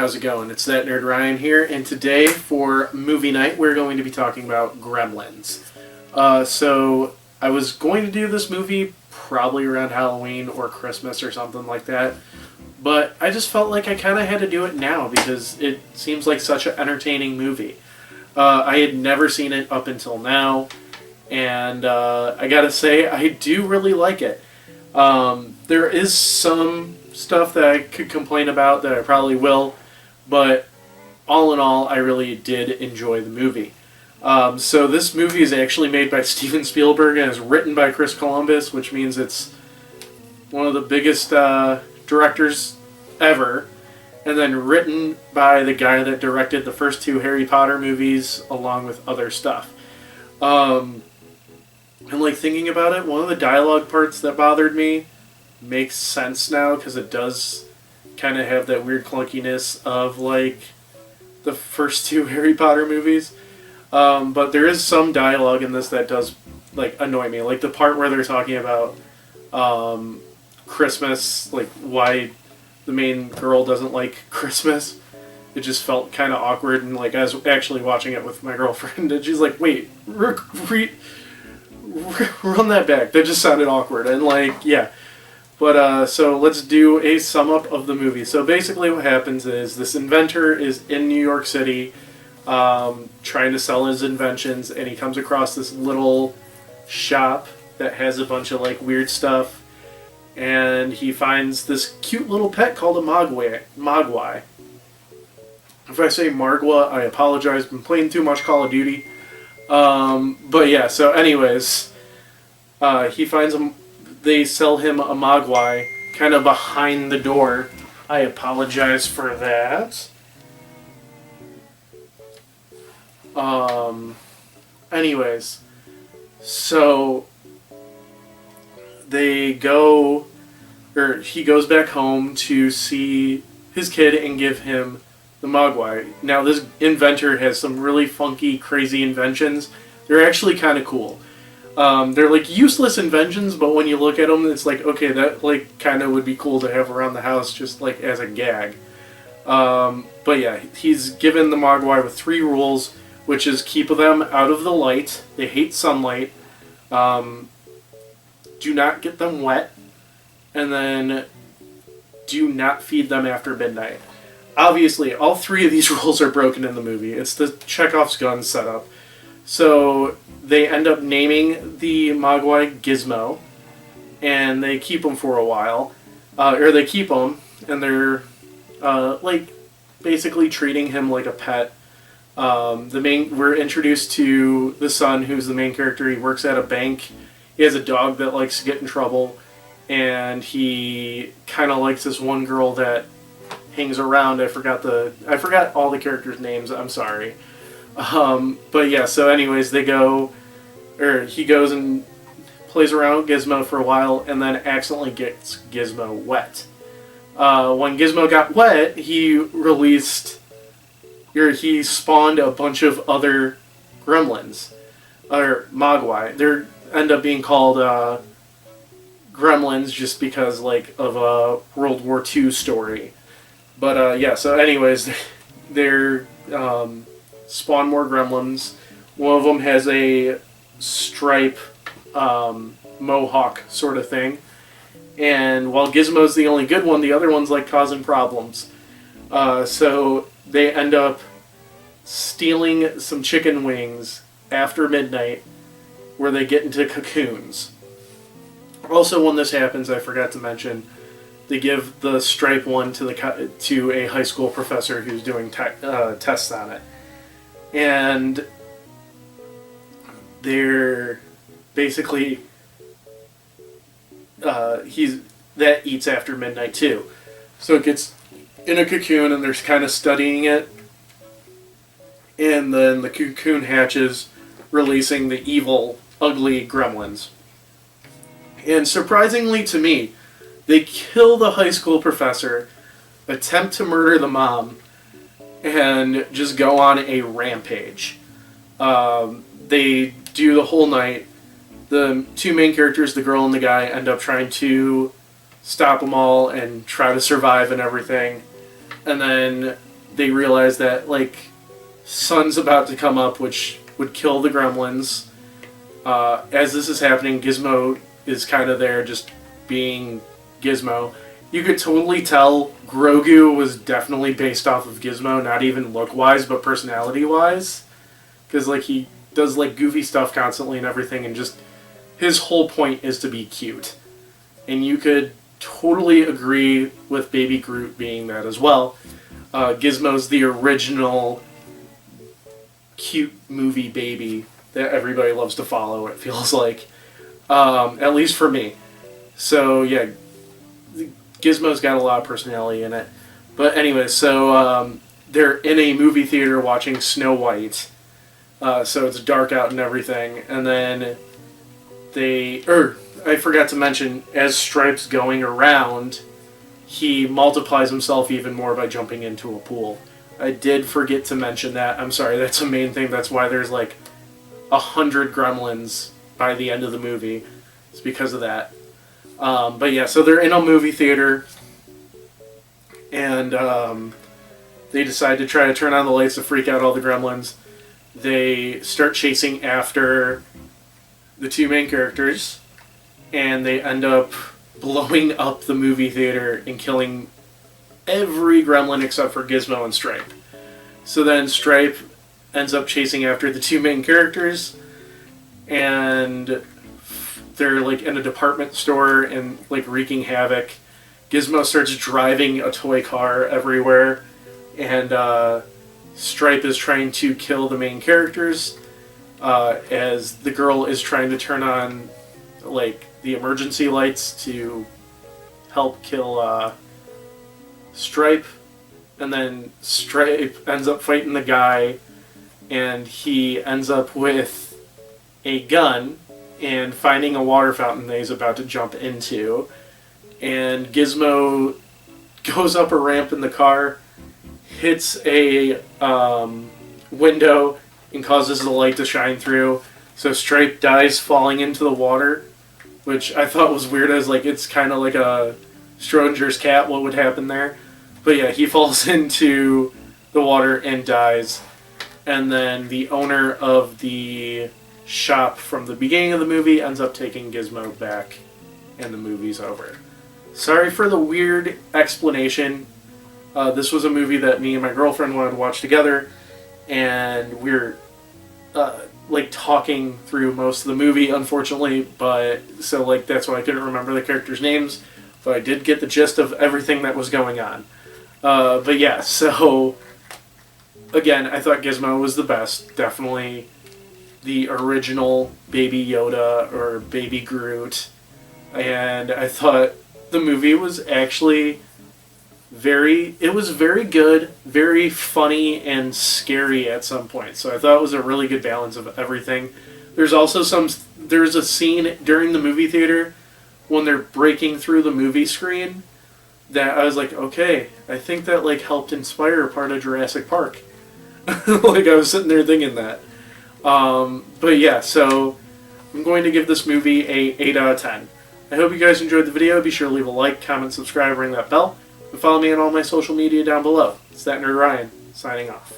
how's it going? It's That Nerd Ryan here, and today for movie night we're going to be talking about Gremlins. So I was going to do this movie probably around Halloween or Christmas or something like that, but I just felt like I kind of had to do it now because it seems like such an entertaining movie. I had never seen it up until now, and I gotta say, I do really like it. There is some stuff that I could complain about that I probably will, but all in all, I really did enjoy the movie. So this movie is actually made by Steven Spielberg and is written by Chris Columbus, which means it's one of the biggest directors ever, and then written by the guy that directed the first two Harry Potter movies along with other stuff. And like thinking about it, one of the dialogue parts that bothered me makes sense now because it does kind of have that weird clunkiness of like the first two Harry Potter movies. But there is some dialogue in this that does like annoy me, like the part where they're talking about Christmas, like why the main girl doesn't like Christmas. It just felt kind of awkward, and like I was actually watching it with my girlfriend, and she's like, "Wait, run that back." That just sounded awkward, and like yeah. But so let's do a sum up of the movie. So basically, what happens is this inventor is in New York City, trying to sell his inventions, and he comes across this little shop that has a bunch of like weird stuff. And he finds this cute little pet called a mogwai. If I say Margwa, I apologize. I've been playing too much Call of Duty. But yeah, so anyways, he finds they sell him a mogwai kind of behind the door. I apologize for that. Anyways, so he goes back home to see his kid and give him the mogwai. Now, this inventor has some really funky, crazy inventions. They're actually kind of cool. They're like useless inventions, but when you look at them, it's like, okay, that like kind of would be cool to have around the house just like as a gag. But yeah, he's given the mogwai with 3 rules, which is keep them out of the light. They hate sunlight. Do not get them wet, and then do not feed them after midnight. Obviously, all 3 of these rules are broken in the movie. It's the Chekhov's gun setup. So they end up naming the mogwai Gizmo, and they keep him for a while. Or they keep him, and they're like basically treating him like a pet. We're introduced to the son, who's the main character. He works at a bank. He has a dog that likes to get in trouble, and he kind of likes this one girl that hangs around. I forgot all the characters' names. I'm sorry. But yeah, so anyways, he goes and plays around with Gizmo for a while, and then accidentally gets Gizmo wet. When Gizmo got wet, he spawned a bunch of other gremlins, or mogwai. They end up being called Gremlins just because like of a World War II story. But yeah, so anyways, they're spawn more gremlins. One of them has a stripe mohawk sort of thing. And while Gizmo's the only good one, the other one's like causing problems. So they end up stealing some chicken wings after midnight where they get into cocoons. Also, when this happens, I forgot to mention, they give the stripe one to a high school professor who's doing tests on it. And they're basically that eats after midnight too. So it gets in a cocoon and they're kind of studying it. And then the cocoon hatches, releasing the evil, ugly gremlins. And surprisingly to me, they kill the high school professor, attempt to murder the mom, and just go on a rampage. They do the whole night. The 2 main characters, the girl and the guy, end up trying to stop them all and try to survive and everything. And then they realize that, like, sun's about to come up, which would kill the Gremlins. As this is happening, Gizmo is kind of there just being Gizmo. You could totally tell Grogu was definitely based off of Gizmo, not even look-wise, but personality-wise. Because, like, he does, like, goofy stuff constantly and everything, and just his whole point is to be cute. And you could totally agree with Baby Groot being that as well. Gizmo's the original cute movie baby that everybody loves to follow, it feels like. At least for me. So, yeah, Gizmo's got a lot of personality in it. But anyway, so they're in a movie theater watching Snow White. So it's dark out and everything. And then I forgot to mention, as Stripe's going around, he multiplies himself even more by jumping into a pool. I did forget to mention that. I'm sorry, that's a main thing. That's why there's like 100 Gremlins by the end of the movie. It's because of that. But yeah, so they're in a movie theater, and they decide to try to turn on the lights to freak out all the Gremlins. They start chasing after the two main characters, and they end up blowing up the movie theater and killing every Gremlin except for Gizmo and Stripe. So then Stripe ends up chasing after the two main characters, and they're like in a department store and like wreaking havoc. Gizmo starts driving a toy car everywhere, and Stripe is trying to kill the main characters as the girl is trying to turn on like the emergency lights to help kill Stripe. And then Stripe ends up fighting the guy, and he ends up with a gun and finding a water fountain that he's about to jump into. And Gizmo goes up a ramp in the car, hits a window, and causes the light to shine through. So Stripe dies falling into the water, which I thought was weird. As like, it's kind of like a Schrodinger's cat, what would happen there. But yeah, he falls into the water and dies. And then the owner of the shop from the beginning of the movie ends up taking Gizmo back, and the movie's over. Sorry for the weird explanation. This was a movie that me and my girlfriend wanted to watch together, and we're like talking through most of the movie, unfortunately, but so like that's why I couldn't remember the characters' names, but I did get the gist of everything that was going on. But yeah, so again, I thought Gizmo was the best. Definitely the original Baby Yoda or Baby Groot. And I thought the movie was actually very good, very funny, and scary at some point. So I thought it was a really good balance of everything. There's a scene during the movie theater when they're breaking through the movie screen that I was like, okay, I think that like helped inspire part of Jurassic Park. Like, I was sitting there thinking that. But yeah, so I'm going to give this movie a 8 out of 10. I hope you guys enjoyed the video. Be sure to leave a like, comment, subscribe, ring that bell, and follow me on all my social media down below. It's that nerd Ryan, signing off.